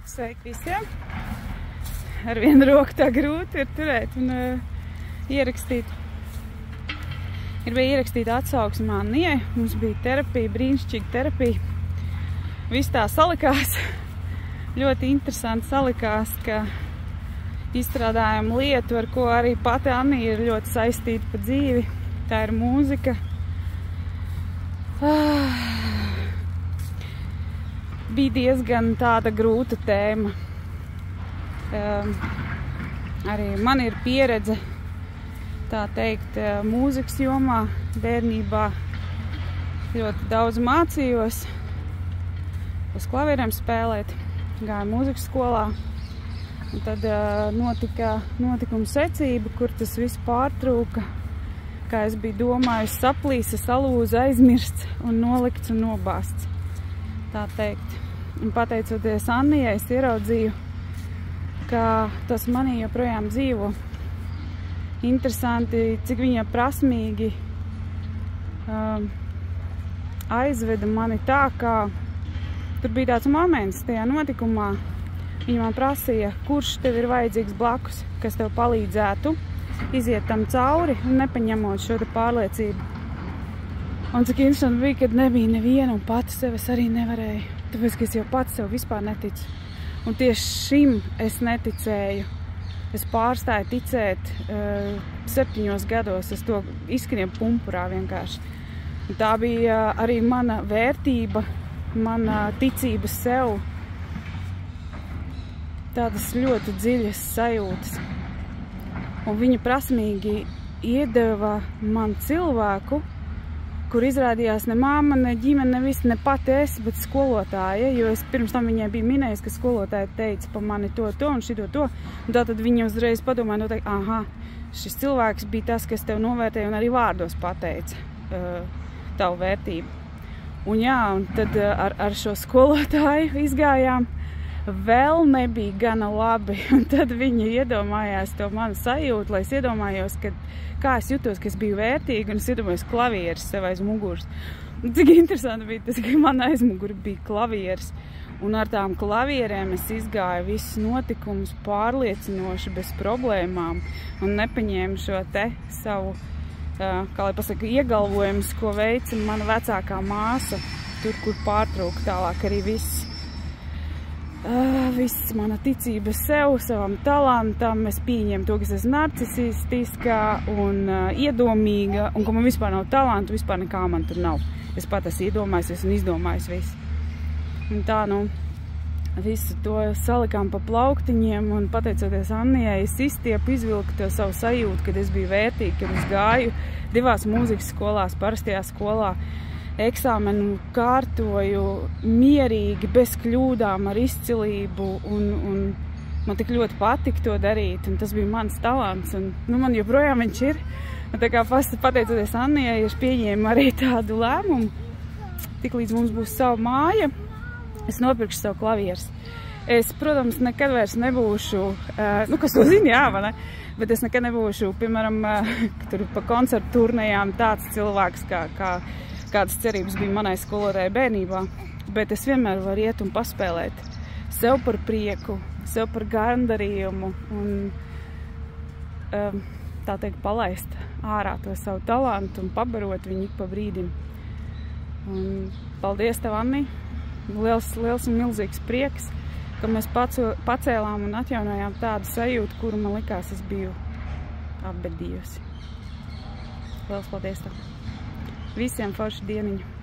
Sveiki visiem! Ar vienu roku tā grūti ir turēt un ierakstīt. Gribēju ierakstīt atsauksmi Annijai. Mums bija terapija, brīnišķīga terapija. Viss tā salikās. Ļoti interesanti salikās, ka izstrādājam lietu, ar ko arī pati Annija ir ļoti saistīta pa dzīvi. Tā ir mūzika. Bija diezgan tāda grūta tēma. Arī man ir pieredze, tā teikt, mūzikas jomā. Bērnībā ļoti daudz mācījos uz klavierēm spēlēt, gāju mūzikas skolā. Un tad notika notikuma secība, kur tas viss pārtrūka, kā es biju domājusi, saplīsa, salūza, aizmirsts un nolikts un nobāsts, tā teikt. Un pateicoties Annijai, es ieraudzīju, ka tas manī joprojām dzīvo. Interesanti, cik viņa prasmīgi aizveda mani tā, ka tur bija tāds moments tajā notikumā. Viņa man prasīja, kurš tev ir vajadzīgs blakus, kas tev palīdzētu iziet tam cauri un nepaņemot šo pārliecību. Un cik interesanti bija, kad nebija neviena un pati sev es arī nevarēju. Tāpēc, ka es jau pats sev vispār neticu. Un tieši šim es neticēju. Es pārstāju ticēt 7 gados. Es to izskriem pumpurā vienkārši. Un tā bija arī mana vērtība, mana ticība sev. Tādas ļoti dziļas sajūtas. Un viņa prasmīgi iedeva man cilvēku, kur izrādījās ne māma, ne ģimene, ne visi, ne pati es, bet skolotāja, jo es pirms tam viņai biju minējis, ka skolotāja teica pa mani to un šito to, un tātad viņa uzreiz padomāja noteikti, aha, šis cilvēks bija tas, kas tev novērtēja un arī vārdos pateica tavu vērtību. Un jā, un tad ar šo skolotāju izgājām, vēl nebija gana labi, un tad viņa iedomājās to manu sajūtu, lai es iedomājos, kā es jutos, ka es biju vērtīga, un es iedomājos klavieres sev aiz muguras. Un cik interesanti bija tas, ka man aiz mugura bija klavieres, un ar tām klavierēm es izgāju visus notikumus pārliecinoši, bez problēmām, un nepaņēmu šo te savu, kā lai pasaka, iegalvojumus, ko veica mana vecākā māsa, tur, kur pārtrūka tālāk arī viss mana ticība sev, savam talantam. Es pieņemu to, ka es esmu narcisistiskā un iedomīga, un ka man vispār nav talantu, vispār nekā man tur nav. Es pat esmu iedomājusies un izdomājis visu. Un tā, visu to salikām pa plauktiņiem, un pateicoties Annijai, es izstiepu, izvilku to savu sajūtu, kad es biju vērtīga, kad es gāju 2 mūzikas skolās, parastajā skolā. Eksāmenu kārtoju mierīgi, bez kļūdām, ar izcilību, un man tik ļoti patika to darīt, un tas bija mans talants, un man joprojām viņš ir. Un tā kā pateicoties Annijai, es pieņēmu arī tādu lēmumu, tik līdz mums būs sava māja, es nopirkšu savu klavieres. Es, protams, nekad vairs nebūšu, kas to zina, jā, vai ne? Bet es nekad nebūšu, piemēram, tur pa koncertu turnējām tāds cilvēks, kādas cerības bija manai skolotājai bērnībā, bet es vienmēr varu iet un paspēlēt sev par prieku, sev par gandarījumu un, tā teikt, palaist ārā to savu talantu un pabarot viņu ik pa brīdim. Un paldies tev, Anni! Liels un milzīgs prieks, ka mēs pacēlām un atjaunojām tādu sajūtu, kuru man likās es biju apbedījusi. Liels paldies tev! Visiem foršu dieniņu!